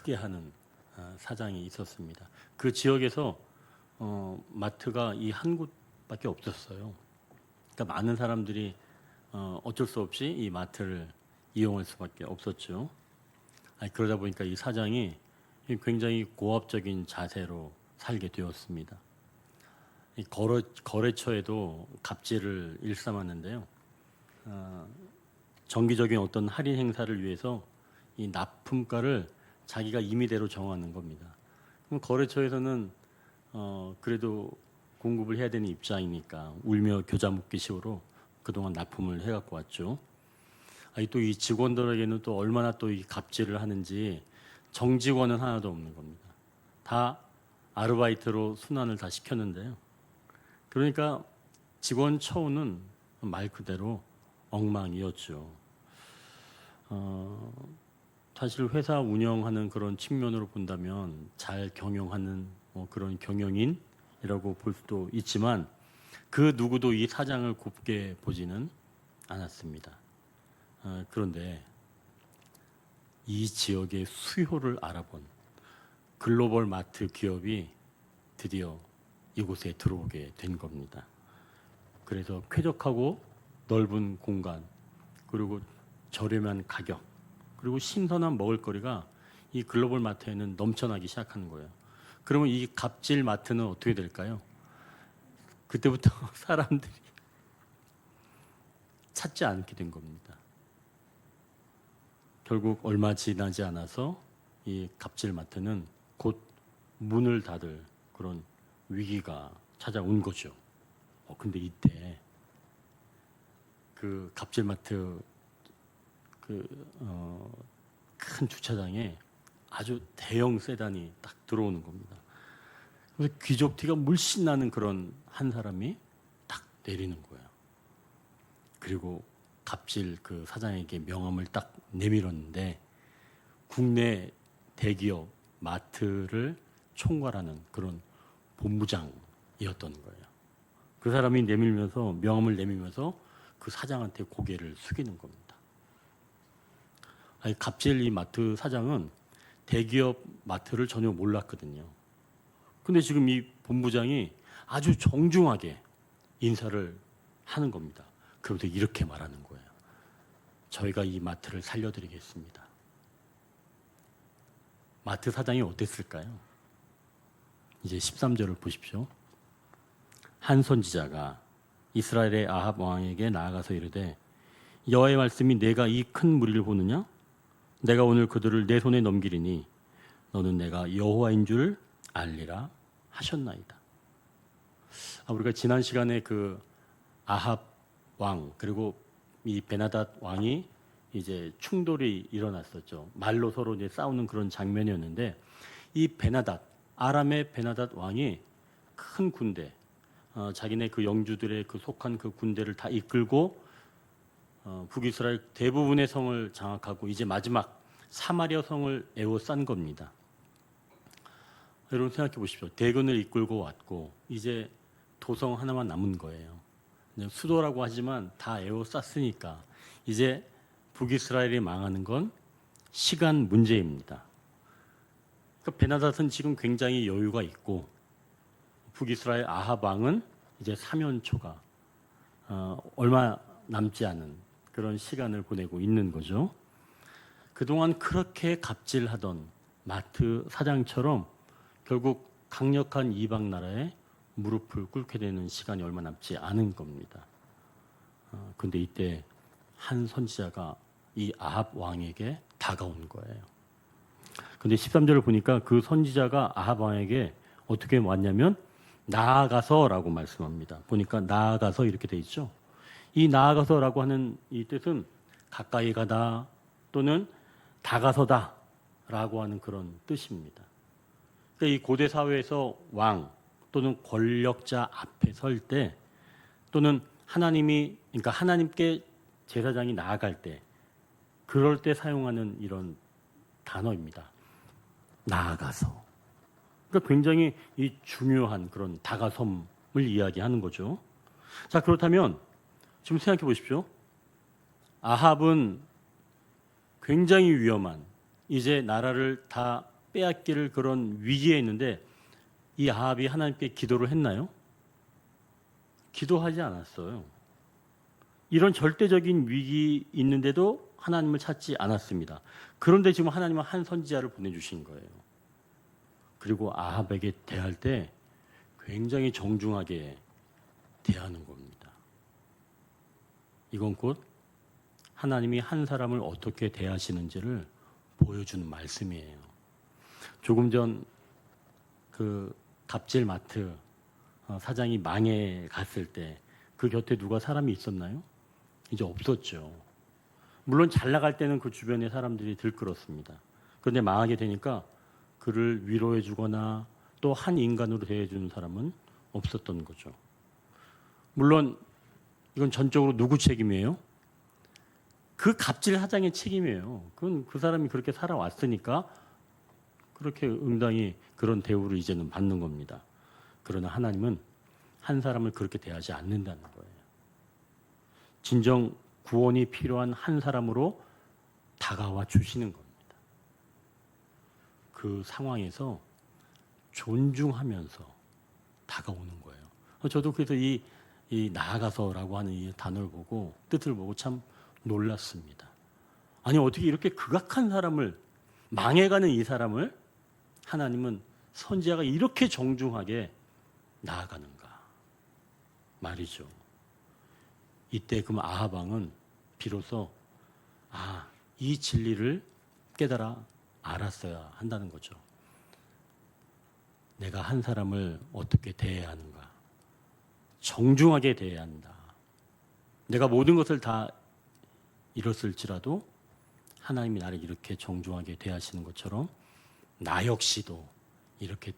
크게 하는 사장이 있었습니다. 그 지역에서 마트가 이 한 곳밖에 없었어요. 그러니까 많은 사람들이 어쩔 수 없이 이 마트를 이용할 수밖에 없었죠. 그러다 보니까 이 사장이 굉장히 고압적인 자세로 살게 되었습니다. 이 거래처에도 갑질을 일삼았는데요. 정기적인 어떤 할인 행사를 위해서 이 납품가를 자기가 임의대로 정하는 겁니다. 그럼 거래처에서는 그래도 공급을 해야 되는 입장이니까 울며 겨자 먹기 식으로 그동안 납품을 해갖고 왔죠. 또 이 직원들에게는 또 얼마나 또 이 갑질을 하는지 정직원은 하나도 없는 겁니다. 다 아르바이트로 순환을 다 시켰는데요. 그러니까 직원 처우는 말 그대로 엉망이었죠. 사실 회사 운영하는 그런 측면으로 본다면 잘 경영하는 그런 경영인이라고 볼 수도 있지만 그 누구도 이 사장을 곱게 보지는 않았습니다. 그런데 이 지역의 수요를 알아본 글로벌 마트 기업이 드디어 이곳에 들어오게 된 겁니다. 그래서 쾌적하고 넓은 공간, 그리고 저렴한 가격, 그리고 신선한 먹을거리가 이 글로벌 마트에는 넘쳐나기 시작하는 거예요. 그러면 이 갑질 마트는 어떻게 될까요? 그때부터 사람들이 찾지 않게 된 겁니다. 결국 얼마 지나지 않아서 이 갑질 마트는 곧 문을 닫을 그런 위기가 찾아온 거죠. 근데 이때 그 갑질 마트 큰 주차장에 아주 대형 세단이 딱 들어오는 겁니다. 그래서 귀족티가 물씬 나는 그런 한 사람이 딱 내리는 거예요. 그리고 갑질 그 사장에게 명함을 딱 내밀었는데 국내 대기업 마트를 총괄하는 그런 본부장이었던 거예요. 그 사람이 명함을 내밀면서 그 사장한테 고개를 숙이는 겁니다. 갑질 이 마트 사장은 대기업 마트를 전혀 몰랐거든요. 근데 지금 이 본부장이 아주 정중하게 인사를 하는 겁니다. 그러면서 이렇게 말하는 거예요. 저희가 이 마트를 살려드리겠습니다. 마트 사장이 어땠을까요? 이제 13절을 보십시오. 한 선지자가 이스라엘의 아합 왕에게 나아가서 이르되 여호와의 말씀이 내가 이 큰 무리를 보느냐? 내가 오늘 그들을 내 손에 넘기리니 너는 내가 여호와인 줄 알리라 하셨나이다. 우리가 지난 시간에 그 아합 왕 그리고 이 베나닷 왕이 이제 충돌이 일어났었죠. 말로 서로 이제 싸우는 그런 장면이었는데 이 아람의 베나닷 왕이 큰 군대, 자기네 그 영주들의 그 속한 그 군대를 다 이끌고 북이스라엘 대부분의 성을 장악하고 이제 마지막 사마리아 성을 에워싼 겁니다. 여러분 생각해 보십시오. 대군을 이끌고 왔고 이제 도성 하나만 남은 거예요. 수도라고 하지만 다 에워쌌으니까 이제 북이스라엘이 망하는 건 시간 문제입니다. 그러니까 베나닷은 지금 굉장히 여유가 있고 북이스라엘 아합 왕은 이제 사면초가 얼마 남지 않은 그런 시간을 보내고 있는 거죠. 그동안 그렇게 갑질하던 마트 사장처럼 결국 강력한 이방 나라에 무릎을 꿇게 되는 시간이 얼마 남지 않은 겁니다. 근데 이때 한 선지자가 이 아합 왕에게 다가온 거예요. 근데 13절을 보니까 그 선지자가 아합 왕에게 어떻게 왔냐면 나아가서라고 말씀합니다. 보니까 나아가서 이렇게 돼 있죠. 이 나아가서라고 하는 이 뜻은 가까이 가다 또는 다가서다라고 하는 그런 뜻입니다. 그러니까 이 고대 사회에서 왕 또는 권력자 앞에 설 때 또는 그러니까 하나님께 제사장이 나아갈 때 그럴 때 사용하는 이런 단어입니다. 나아가서. 그러니까 굉장히 이 중요한 그런 다가섬을 이야기하는 거죠. 자, 그렇다면 지금 생각해 보십시오. 아합은 굉장히 위험한 이제 나라를 다 빼앗길 그런 위기에 있는데 이 아합이 하나님께 기도를 했나요? 기도하지 않았어요. 이런 절대적인 위기 있는데도 하나님을 찾지 않았습니다. 그런데 지금 하나님은 한 선지자를 보내주신 거예요. 그리고 아합에게 대할 때 굉장히 정중하게 대하는 겁니다. 이건 곧 하나님이 한 사람을 어떻게 대하시는지를 보여주는 말씀이에요. 조금 전 그 갑질마트 사장이 망해 갔을 때 그 곁에 누가 사람이 있었나요? 이제 없었죠. 물론 잘 나갈 때는 그 주변에 사람들이 들끓었습니다. 그런데 망하게 되니까 그를 위로해 주거나 또 한 인간으로 대해주는 사람은 없었던 거죠. 물론 이건 전적으로 누구 책임이에요? 그 갑질 사장의 책임이에요. 그건 그 사람이 그렇게 살아왔으니까 그렇게 응당히 그런 대우를 이제는 받는 겁니다. 그러나 하나님은 한 사람을 그렇게 대하지 않는다는 거예요. 진정 구원이 필요한 한 사람으로 다가와 주시는 겁니다. 그 상황에서 존중하면서 다가오는 거예요. 저도 그래서 이 나아가서라고 하는 이 단어를 보고 뜻을 보고 참 놀랐습니다. 아니 어떻게 이렇게 극악한 사람을 망해가는 이 사람을 하나님은 선지자가 이렇게 정중하게 나아가는가 말이죠. 이때 그럼 아합 왕은 비로소 이 진리를 깨달아 알았어야 한다는 거죠. 내가 한 사람을 어떻게 대해야 하는가? 정중하게 대해야 한다. 내가 모든 것을 다 잃었을지라도 하나님이 나를 이렇게 정중하게 대하시는 것처럼 나 역시도 이렇게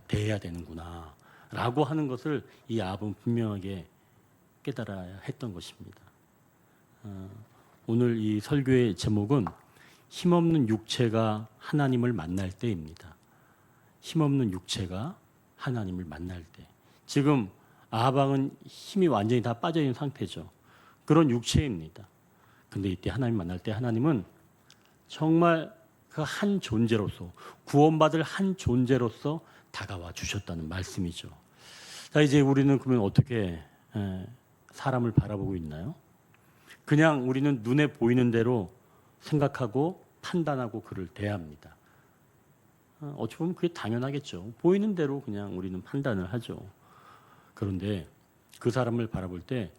대해야 되는구나 라고 하는 것을 이 아합은 분명하게 깨달아야 했던 것입니다. 오늘 이 설교의 제목은 힘없는 육체가 하나님을 만날 때입니다. 힘없는 육체가 하나님을 만날 때. 지금 아합 왕은 힘이 완전히 다 빠져 있는 상태죠. 그런 육체입니다. 근데 이때 하나님 만날 때 하나님은 정말 그 한 존재로서 구원받을 한 존재로서 다가와 주셨다는 말씀이죠. 자, 이제 우리는 그러면 어떻게 사람을 바라보고 있나요? 그냥 우리는 눈에 보이는 대로 생각하고 판단하고 그를 대합니다. 어찌 보면 그게 당연하겠죠. 보이는 대로 그냥 우리는 판단을 하죠. 그런데 그 사람을 바라볼 때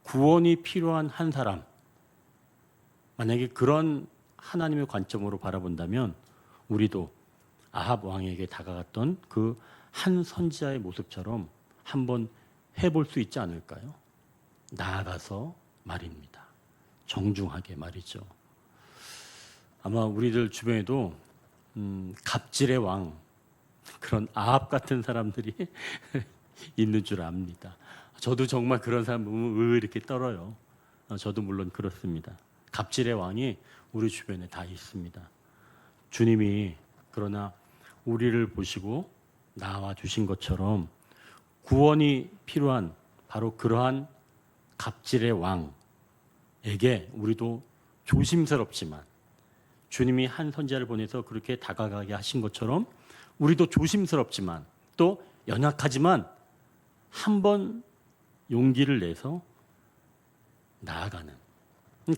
구원이 필요한 한 사람, 만약에 그런 하나님의 관점으로 바라본다면 우리도 아합 왕에게 다가갔던 그 한 선지자의 모습처럼 한번 해볼 수 있지 않을까요? 나아가서 말입니다. 정중하게 말이죠. 아마 우리들 주변에도 갑질의 왕, 그런 아합 같은 사람들이 있는 줄 압니다. 저도 정말 그런 사람 보면 이렇게 떨어요. 저도 물론 그렇습니다. 갑질의 왕이 우리 주변에 다 있습니다. 주님이 그러나 우리를 보시고 나와 주신 것처럼 구원이 필요한 바로 그러한 갑질의 왕에게 우리도 조심스럽지만 주님이 한 선지자를 보내서 그렇게 다가가게 하신 것처럼 우리도 조심스럽지만 또 연약하지만 한번 용기를 내서 나아가는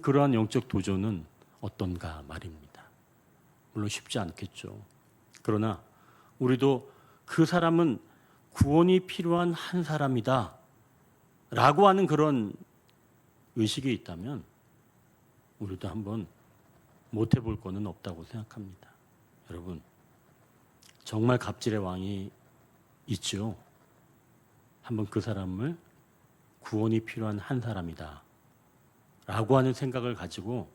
그러한 영적 도전은 어떤가 말입니다. 물론 쉽지 않겠죠. 그러나 우리도 그 사람은 구원이 필요한 한 사람이다 라고 하는 그런 의식이 있다면 우리도 한번 못 해볼 거는 없다고 생각합니다. 여러분, 정말 갑질의 왕이 있죠. 한번 그 사람을 구원이 필요한 한 사람이다 라고 하는 생각을 가지고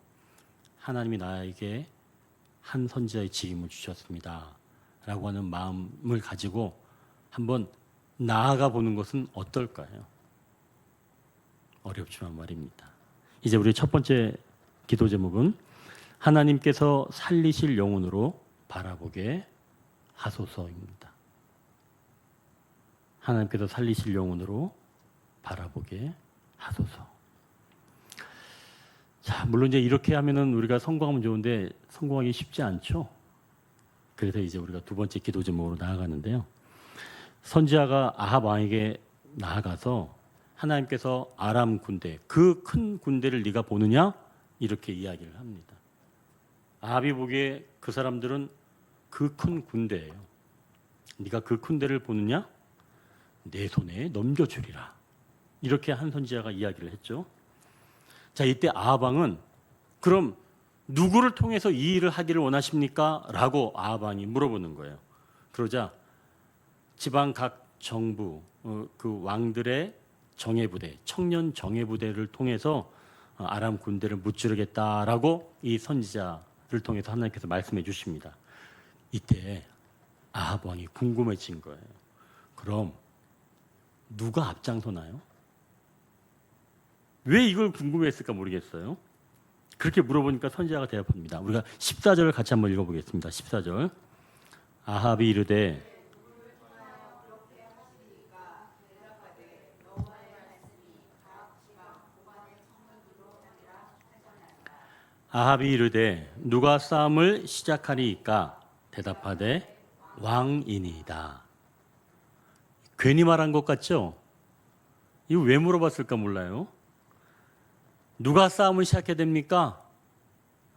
하나님이 나에게 한 선지자의 직임을 주셨습니다 라고 하는 마음을 가지고 한번 나아가 보는 것은 어떨까요? 어렵지만 말입니다. 이제 우리 첫 번째 기도 제목은 하나님께서 살리실 영혼으로 바라보게 하소서입니다. 하나님께서 살리실 영혼으로 바라보게 하소서. 자, 물론 이제 이렇게 하면은 우리가 성공하면 좋은데 성공하기 쉽지 않죠. 그래서 이제 우리가 두 번째 기도 제목으로 나아가는데요. 선지자가 아합 왕에게 나아가서 하나님께서 아람 군대, 그 큰 군대를 네가 보느냐? 이렇게 이야기를 합니다. 아합이 보기에 그 사람들은 그 큰 군대예요. 네가 그 큰 군대를 보느냐? 내 손에 넘겨주리라. 이렇게 한 선지자가 이야기를 했죠. 자, 이때 아합 왕은 그럼 누구를 통해서 이 일을 하기를 원하십니까? 라고 아합 왕이 물어보는 거예요. 그러자 지방 각 정부, 그 왕들의 정예부대, 청년 정예부대를 통해서 아람 군대를 무찌르겠다라고 이 선지자를 통해서 하나님께서 말씀해 주십니다. 이때 아합 왕이 궁금해진 거예요. 그럼 누가 앞장서나요? 왜 이걸 궁금해했을까 모르겠어요. 그렇게 물어보니까 선지자가 대답합니다. 우리가 14절을 같이 한번 읽어보겠습니다. 14절. 아합이 이르되 누가 싸움을 시작하리이까? 대답하되 왕이니이다. 괜히 말한 것 같죠? 이거 왜 물어봤을까 몰라요. 누가 싸움을 시작해야 됩니까?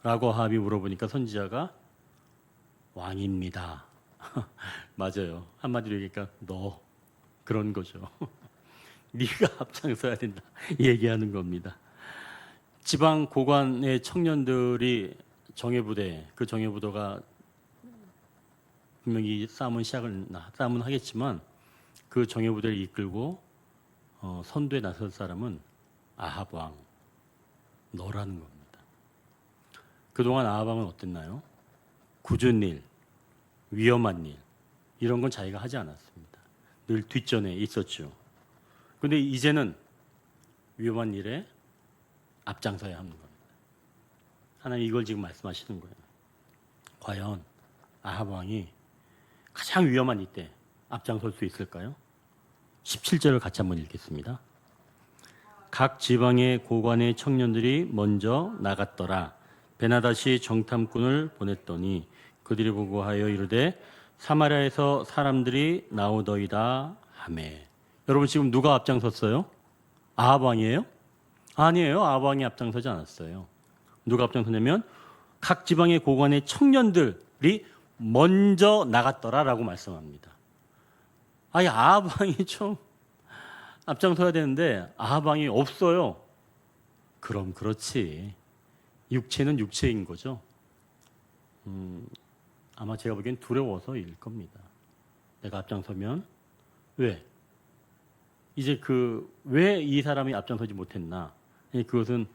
라고 아합이 물어보니까 선지자가 왕입니다. 맞아요. 한마디로 얘기하니까 너 그런 거죠. 네가 앞장서야 된다 얘기하는 겁니다. 지방 고관의 청년들이 정예부대, 그 정예부대가 분명히 싸움은 하겠지만 그 정예부대를 이끌고 선두에 나설 사람은 아합 왕 너라는 겁니다. 그동안 아합 왕은 어땠나요? 굳은 일, 위험한 일 이런 건 자기가 하지 않았습니다. 늘 뒷전에 있었죠. 그런데 이제는 위험한 일에 앞장서야 하는 겁니다. 하나님 이걸 지금 말씀하시는 거예요. 과연 아합 왕이 가장 위험한 이때 앞장설 수 있을까요? 17절을 같이 한번 읽겠습니다. 각 지방의 고관의 청년들이 먼저 나갔더라. 베나다시 정탐꾼을 보냈더니 그들이 보고하여 이르되 사마리아에서 사람들이 나오더이다 하매. 여러분 지금 누가 앞장섰어요? 아합 왕이에요? 아니에요. 아합 왕이 앞장서지 않았어요. 누가 앞장섰냐면 각 지방의 고관의 청년들이 먼저 나갔더라라고 말씀합니다. 아니 아합 왕이 좀 앞장서야 되는데 아합 왕이 없어요. 그럼 그렇지. 육체는 육체인 거죠. 아마 제가 보기엔 두려워서일 겁니다. 내가 앞장서면 왜? 이제 왜 이 사람이 앞장서지 못했나? 그것은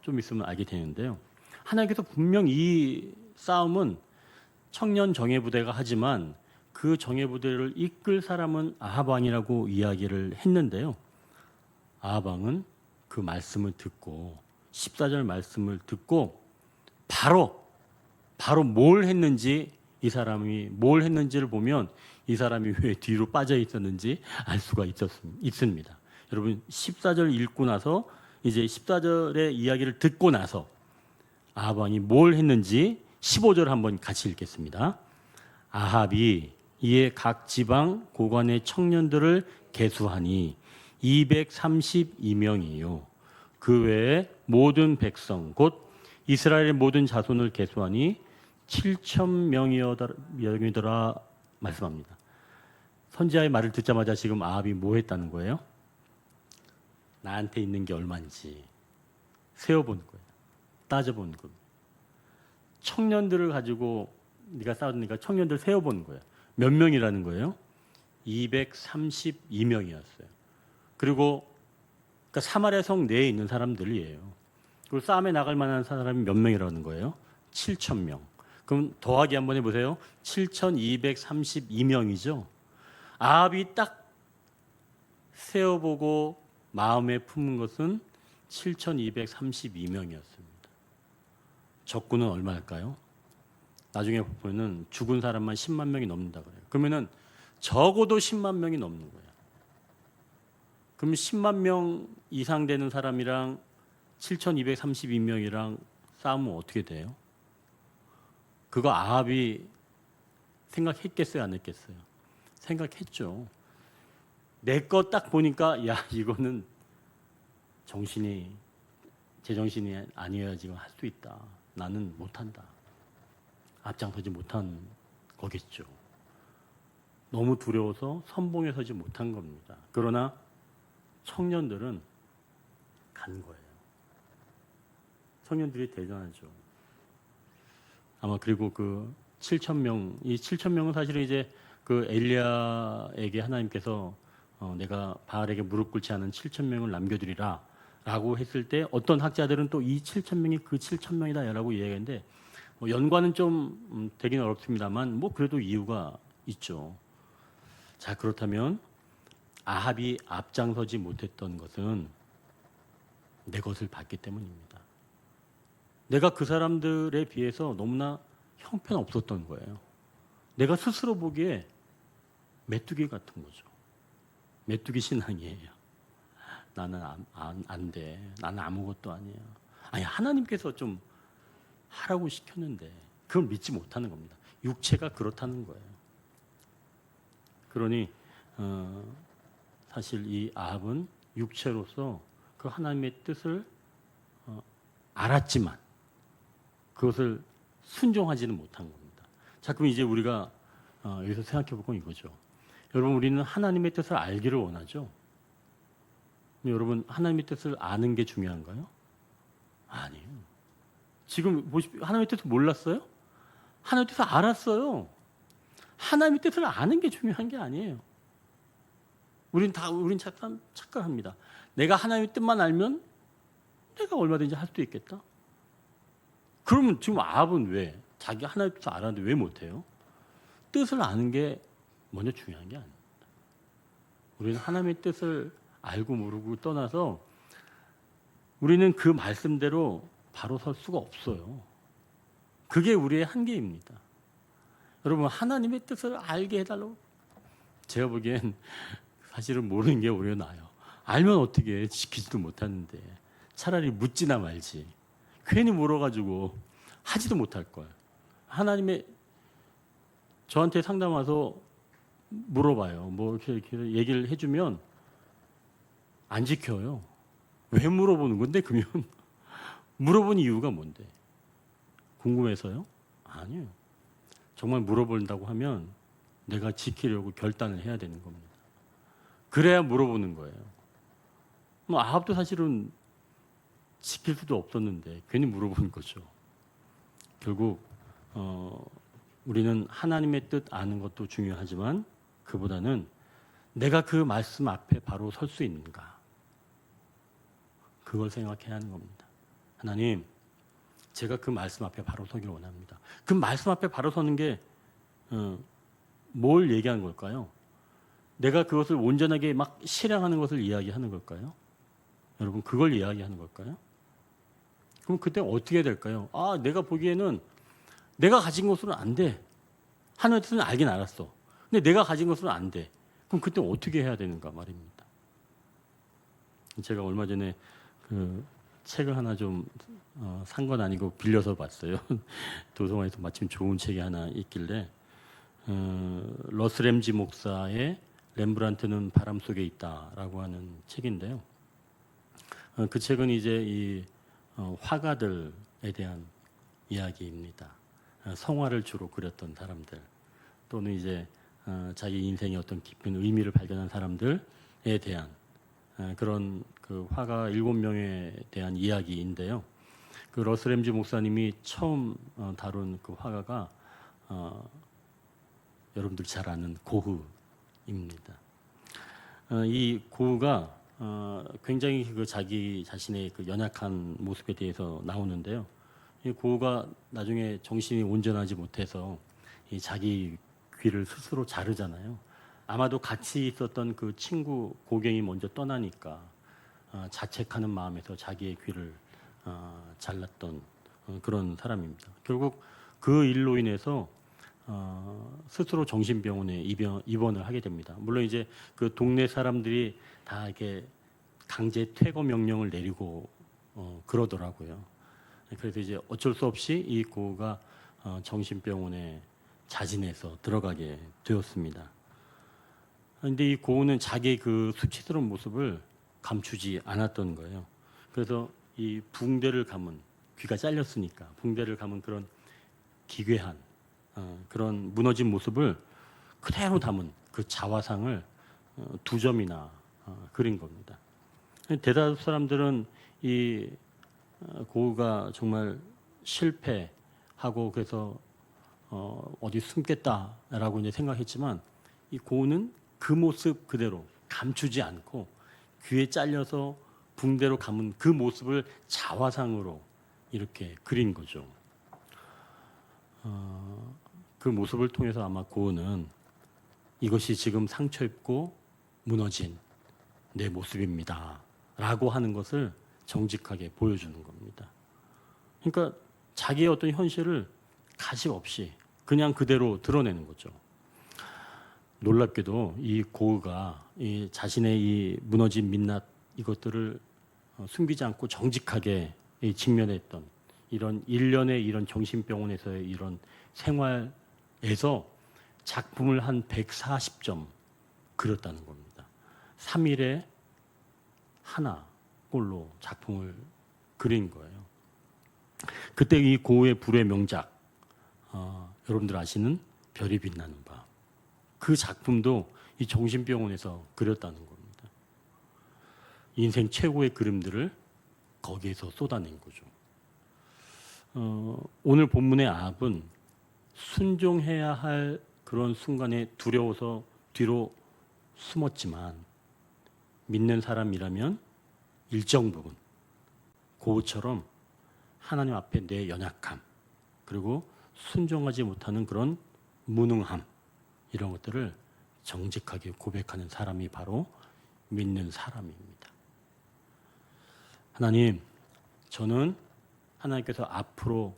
좀 있으면 알게 되는데요. 하나님께서 분명 이 싸움은 청년 정예부대가 하지만 그 정예부대를 이끌 사람은 아합 왕이라고 이야기를 했는데요. 아합 왕은 그 말씀을 듣고 14절 말씀을 듣고 바로 뭘 했는지 이 사람이 뭘 했는지를 보면 이 사람이 왜 뒤로 빠져 있었는지 알 수가 있습니다. 여러분 14절 읽고 나서 이제 14절의 이야기를 듣고 나서 아합 왕이 뭘 했는지 15절 한번 같이 읽겠습니다. 아합이 이에 각 지방 고관의 청년들을 계수하니 232명이요. 그 외에 모든 백성 곧 이스라엘의 모든 자손을 계수하니 7,000명이더라 말씀합니다. 선지자의 말을 듣자마자 지금 아합이 뭐 했다는 거예요? 나한테 있는 게 얼마인지 세어본 거예요. 따져본 겁니다. 청년들을 가지고 네가 싸우니까 청년들 세어본 거예요. 몇 명이라는 거예요? 232명이었어요. 그리고 그러니까 사마리아 성 내에 있는 사람들이에요. 그리고 싸움에 나갈 만한 사람이 몇 명이라는 거예요? 7,000명. 그럼 더하기 한번 해보세요. 7,232명이죠. 아합이 딱 세어보고 마음에 품은 것은 7,232명이었습니다. 적군은 얼마일까요? 나중에 보면은 죽은 사람만 10만 명이 넘는다 그래요. 그러면은 적어도 10만 명이 넘는 거예요. 그럼 10만 명 이상 되는 사람이랑 7,232명이랑 싸우면 어떻게 돼요? 그거 아합이 생각했겠어요, 안 했겠어요? 생각했죠. 내 거 딱 보니까 야 이거는 제정신이 아니어야지 할 수 있다. 나는 못한다. 앞장서지 못한 거겠죠. 너무 두려워서 선봉에 서지 못한 겁니다. 그러나 청년들은 간 거예요. 청년들이 대단하죠. 아마 그리고 그 7천 명, 이 7천 명은 사실은 이제 그 엘리야에게 하나님께서 내가 바알에게 무릎 꿇지 않은 7천 명을 남겨두리라 라고 했을 때 어떤 학자들은 또 이 7천 명이 그 7천 명이다 라고 이야기하는데 연관은 좀 되기는 어렵습니다만 뭐 그래도 이유가 있죠. 자, 그렇다면 아합이 앞장서지 못했던 것은 내 것을 봤기 때문입니다. 내가 그 사람들에 비해서 너무나 형편없었던 거예요. 내가 스스로 보기에 메뚜기 같은 거죠. 메뚜기 신앙이에요. 나는 안 돼. 나는 아무것도 아니에요. 아니, 하나님께서 좀 하라고 시켰는데 그걸 믿지 못하는 겁니다. 육체가 그렇다는 거예요. 그러니 사실 이 아합은 육체로서 그 하나님의 뜻을 알았지만 그것을 순종하지는 못한 겁니다. 자, 그럼 이제 우리가 여기서 생각해 볼 건 이거죠. 여러분, 우리는 하나님의 뜻을 알기를 원하죠. 여러분, 하나님의 뜻을 아는 게 중요한가요? 아니에요. 지금 보십시오. 하나님의 뜻을 몰랐어요? 하나님의 뜻을 알았어요. 하나님의 뜻을 아는 게 중요한 게 아니에요. 우린 착각합니다. 내가 하나님의 뜻만 알면 내가 얼마든지 할 수도 있겠다. 그러면 지금 아합은 왜? 자기 하나님의 뜻을 알았는데 왜 못해요? 뜻을 아는 게 먼저 중요한 게 아닙니다. 우리는 하나님의 뜻을 알고 모르고 떠나서 우리는 그 말씀대로 바로 설 수가 없어요. 그게 우리의 한계입니다. 여러분, 하나님의 뜻을 알게 해달라고. 제가 보기엔 사실은 모르는 게 오히려 나아요. 알면 어떻게 해? 지키지도 못하는데 차라리 묻지나 말지. 괜히 물어가지고 하지도 못할 걸. 하나님의 저한테 상담 와서 물어봐요. 뭐 이렇게 얘기를 해주면 안 지켜요. 왜 물어보는 건데? 그러면 물어본 이유가 뭔데? 궁금해서요? 아니에요. 정말 물어본다고 하면 내가 지키려고 결단을 해야 되는 겁니다. 그래야 물어보는 거예요. 뭐 아합도 사실은 지킬 수도 없었는데 괜히 물어보는 거죠. 결국 우리는 하나님의 뜻 아는 것도 중요하지만 그보다는 내가 그 말씀 앞에 바로 설 수 있는가, 그걸 생각해야 하는 겁니다. 하나님, 제가 그 말씀 앞에 바로 서기를 원합니다. 그 말씀 앞에 바로 서는 게 뭘 얘기하는 걸까요? 내가 그것을 온전하게 막 실행하는 것을 이야기하는 걸까요? 여러분, 그걸 이야기하는 걸까요? 그럼 그때 어떻게 될까요? 아, 내가 보기에는 내가 가진 것으로는 안 돼. 하나님의 뜻은 알긴 알았어. 근데 내가 가진 것으로는 안 돼. 그럼 그때 어떻게 해야 되는가 말입니다. 제가 얼마 전에 그 책을 하나 좀 산 건 아니고 빌려서 봤어요. 도서관에서 마침 좋은 책이 하나 있길래 러스 램지 목사의 렘브란트는 바람 속에 있다라고 하는 책인데요. 그 책은 이제 이 화가들에 대한 이야기입니다. 성화를 주로 그렸던 사람들 또는 이제 자기 인생의 어떤 깊은 의미를 발견한 사람들에 대한 그런 그 화가 7명에 대한 이야기인데요. 그 러스 램지 목사님이 처음 다룬 그 화가가 여러분들 잘 아는 고흐입니다. 이 고흐가 굉장히 그 자기 자신의 그 연약한 모습에 대해서 나오는데요. 이 고흐가 나중에 정신이 온전하지 못해서 이 자기 귀를 스스로 자르잖아요. 아마도 같이 있었던 그 친구 고갱이 먼저 떠나니까 자책하는 마음에서 자기의 귀를 잘랐던 그런 사람입니다. 결국 그 일로 인해서 스스로 정신병원에 입원을 하게 됩니다. 물론 이제 그 동네 사람들이 다 이렇게 강제 퇴거 명령을 내리고 그러더라고요. 그래서 이제 어쩔 수 없이 이 고가 정신병원에 자진해서 들어가게 되었습니다. 그런데 이 고우는 자기의 그 수치스러운 모습을 감추지 않았던 거예요. 그래서 이 붕대를 감은, 귀가 잘렸으니까 붕대를 감은 그런 기괴한 그런 무너진 모습을 그대로 담은 그 자화상을 2점이나 그린 겁니다. 대다수 사람들은 이 고우가 정말 실패하고 그래서 어디 숨겠다라고 이제 생각했지만 이 고우는 그 모습 그대로 감추지 않고 귀에 잘려서 붕대로 감은 그 모습을 자화상으로 이렇게 그린 거죠. 그 모습을 통해서 아마 고우는 이것이 지금 상처 입고 무너진 내 모습입니다 라고 하는 것을 정직하게 보여주는 겁니다. 그러니까 자기의 어떤 현실을 가식 없이 그냥 그대로 드러내는 거죠. 놀랍게도 이 고우가 이 자신의 이 무너진 민낯 이것들을 숨기지 않고 정직하게 직면했던 이런 일련의 이런 정신병원에서의 이런 생활에서 작품을 한 140점 그렸다는 겁니다. 3일에 하나 꼴로 작품을 그린 거예요. 그때 이 고우의 불의 명작, 여러분들 아시는 별이 빛나는 밤. 그 작품도 이 정신병원에서 그렸다는 겁니다. 인생 최고의 그림들을 거기에서 쏟아낸 거죠. 오늘 본문의 아합은 순종해야 할 그런 순간에 두려워서 뒤로 숨었지만 믿는 사람이라면 일정 부분 고우처럼 하나님 앞에 내 연약함 그리고 순종하지 못하는 그런 무능함 이런 것들을 정직하게 고백하는 사람이 바로 믿는 사람입니다. 하나님, 저는 하나님께서 앞으로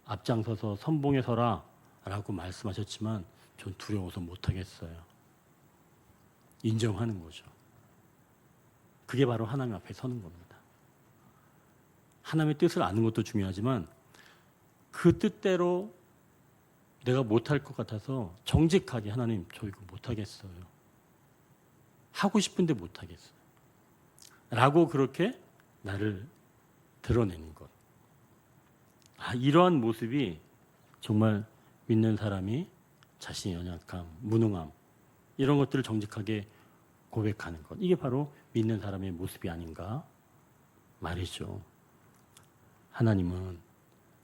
앞장서서 선봉에 서라 라고 말씀하셨지만 전 두려워서 못하겠어요. 인정하는 거죠. 그게 바로 하나님 앞에 서는 겁니다. 하나님의 뜻을 아는 것도 중요하지만 그 뜻대로 내가 못할 것 같아서 정직하게 하나님 저 이거 못하겠어요. 하고 싶은데 못하겠어요. 라고 그렇게 나를 드러내는 것. 이러한 모습이 정말 믿는 사람이 자신의 연약함, 무능함 이런 것들을 정직하게 고백하는 것. 이게 바로 믿는 사람의 모습이 아닌가 말이죠. 하나님은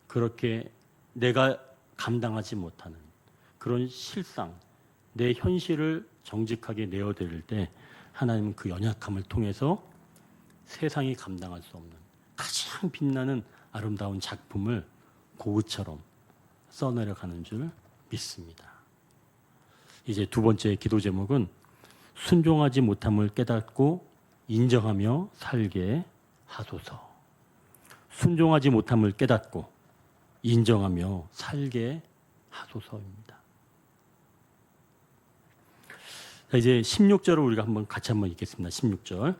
그렇게 내가 감당하지 못하는 그런 실상, 내 현실을 정직하게 내어드릴 때 하나님은 그 연약함을 통해서 세상이 감당할 수 없는 가장 빛나는 아름다운 작품을 고우처럼 써내려가는 줄 믿습니다. 이제 두 번째 기도 제목은 순종하지 못함을 깨닫고 인정하며 살게 하소서. 순종하지 못함을 깨닫고 인정하며 살게 하소서입니다. 자, 이제 16절을 우리가 같이 한번 읽겠습니다. 16절.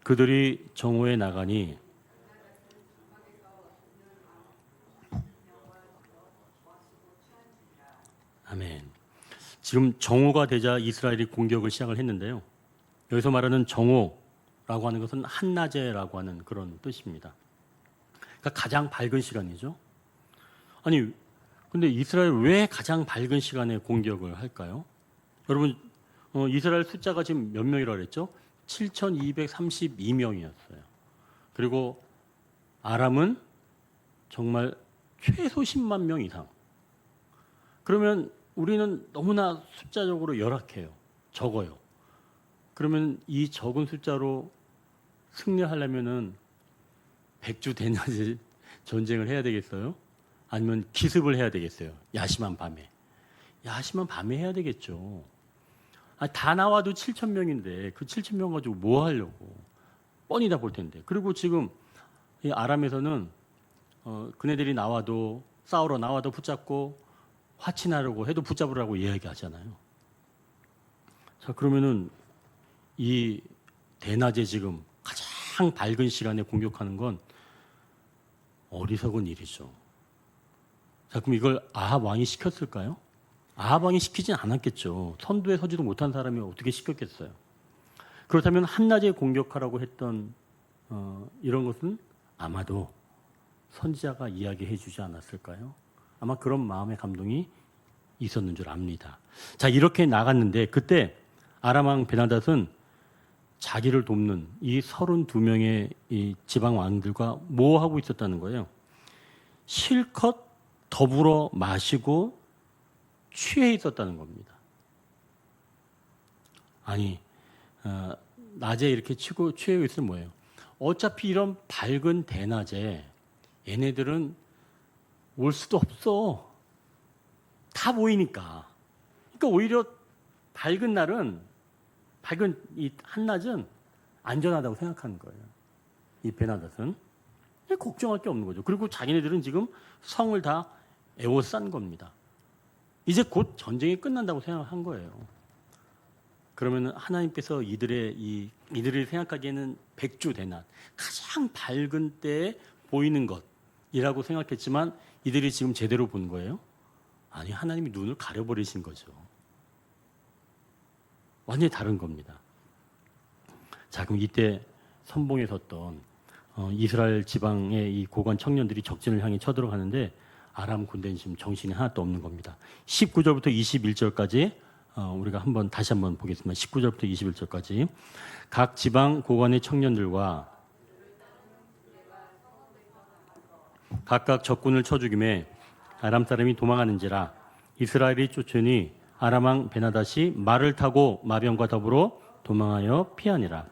그들이 정오에 나가니 아멘. 지금 정오가 되자 이스라엘이 공격을 시작을 했는데요. 여기서 말하는 정오라고 하는 것은 한낮에라고 하는 그런 뜻입니다. 그러니까 가장 밝은 시간이죠. 아니, 근데 이스라엘 왜 가장 밝은 시간에 공격을 할까요? 여러분, 이스라엘 숫자가 지금 몇 명이라고 그랬죠? 7,232명이었어요. 그리고 아람은 정말 최소 10만 명 이상. 그러면 우리는 너무나 숫자적으로 열악해요. 적어요. 그러면 이 적은 숫자로 승리하려면은 백주 대낮에 전쟁을 해야 되겠어요? 아니면 기습을 해야 되겠어요? 야심한 밤에. 야심한 밤에 해야 되겠죠. 다 나와도 7천 명인데 그 7천 명 가지고 뭐 하려고. 뻔히 다 볼 텐데. 그리고 지금 이 아람에서는 그네들이 나와도 싸우러 나와도 붙잡고 화친하려고 해도 붙잡으라고 이야기하잖아요. 자, 그러면은 이 대낮에 지금 가장 밝은 시간에 공격하는 건 어리석은 일이죠. 자, 그럼 이걸 아합 왕이 시켰을까요? 아합 왕이 시키진 않았겠죠. 선두에 서지도 못한 사람이 어떻게 시켰겠어요? 그렇다면 한낮에 공격하라고 했던 이런 것은 아마도 선지자가 이야기해 주지 않았을까요? 아마 그런 마음의 감동이 있었는 줄 압니다. 자, 이렇게 나갔는데 그때 아람 왕 베나닷은 자기를 돕는 이 32명의 이 지방 왕들과 뭐 하고 있었다는 거예요? 실컷 더불어 마시고 취해 있었다는 겁니다. 아니, 낮에 이렇게 취해 있으면 뭐예요? 어차피 이런 밝은 대낮에 얘네들은 올 수도 없어. 다 보이니까. 그러니까 오히려 밝은 날은, 밝은 이 한낮은 안전하다고 생각하는 거예요. 이 베나닷은. 걱정할 게 없는 거죠. 그리고 자기네들은 지금 성을 다 에워싼 겁니다. 이제 곧 전쟁이 끝난다고 생각한 거예요. 그러면 하나님께서 이들이 생각하기에는 백주대낮, 가장 밝은 때에 보이는 것이라고 생각했지만 이들이 지금 제대로 본 거예요? 아니, 하나님이 눈을 가려버리신 거죠. 완전히 다른 겁니다. 자, 그럼 이때 선봉에 섰던 이스라엘 지방의 이 고관 청년들이 적진을 향해 쳐들어가는데 아람 군대는 지금 정신이 하나도 없는 겁니다. 19절부터 21절까지 우리가 다시 한번 보겠습니다. 19절부터 21절까지 각 지방 고관의 청년들과 각각 적군을 쳐 죽임에 아람 사람이 도망하는지라 이스라엘이 쫓으니 아람 왕 베나닷이 말을 타고 마병과 더불어 도망하여 피하니라.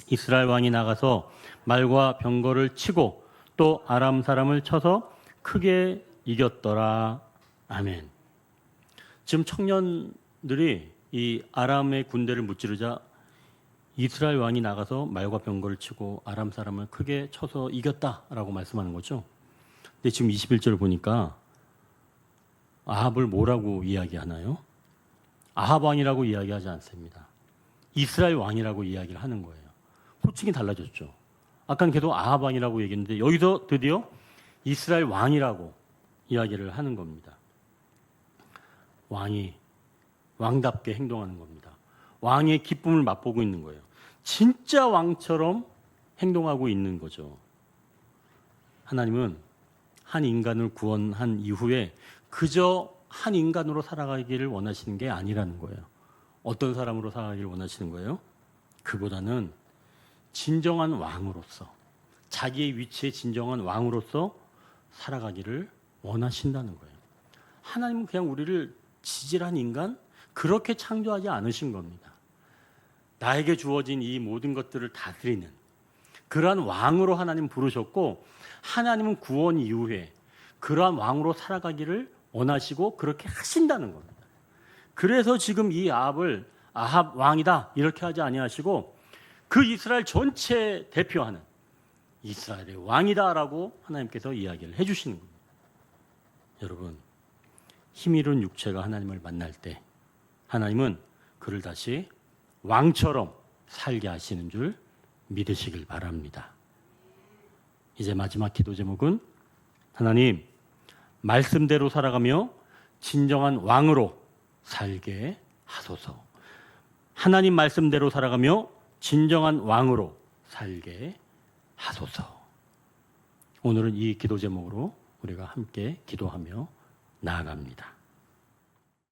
이스라엘 왕이 나가서 말과 병거를 치고 또 아람 사람을 쳐서 크게 이겼더라. 아멘. 지금 청년들이 이 아람의 군대를 무찌르자 이스라엘 왕이 나가서 말과 병거를 치고 아람 사람을 크게 쳐서 이겼다라고 말씀하는 거죠. 근데 지금 21절을 보니까 아합을 뭐라고 이야기하나요? 아합 왕이라고 이야기하지 않습니다. 이스라엘 왕이라고 이야기를 하는 거예요. 호칭이 달라졌죠. 아까는 계속 아합 왕이라고 얘기했는데 여기서 드디어 이스라엘 왕이라고 이야기를 하는 겁니다. 왕이 왕답게 행동하는 겁니다. 왕의 기쁨을 맛보고 있는 거예요. 진짜 왕처럼 행동하고 있는 거죠. 하나님은 한 인간을 구원한 이후에 그저 한 인간으로 살아가기를 원하시는 게 아니라는 거예요. 어떤 사람으로 살아가기를 원하시는 거예요? 그보다는 진정한 왕으로서, 자기의 위치에 진정한 왕으로서 살아가기를 원하신다는 거예요. 하나님은 그냥 우리를 지질한 인간 그렇게 창조하지 않으신 겁니다. 나에게 주어진 이 모든 것들을 다스리는 그러한 왕으로 하나님 부르셨고, 하나님은 구원 이후에 그러한 왕으로 살아가기를 원하시고 그렇게 하신다는 겁니다. 그래서 지금 이 아합을 아합 왕이다 이렇게 하지 아니하시고 그 이스라엘 전체 대표하는 이스라엘의 왕이다라고 하나님께서 이야기를 해주시는 겁니다. 여러분, 힘이른 육체가 하나님을 만날 때 하나님은 그를 다시 왕처럼 살게 하시는 줄 믿으시길 바랍니다. 이제 마지막 기도 제목은 하나님, 말씀대로 살아가며 진정한 왕으로 살게 하소서. 하나님 말씀대로 살아가며 진정한 왕으로 살게 하소서. 오늘은 이 기도 제목으로 우리가 함께 기도하며 나아갑니다.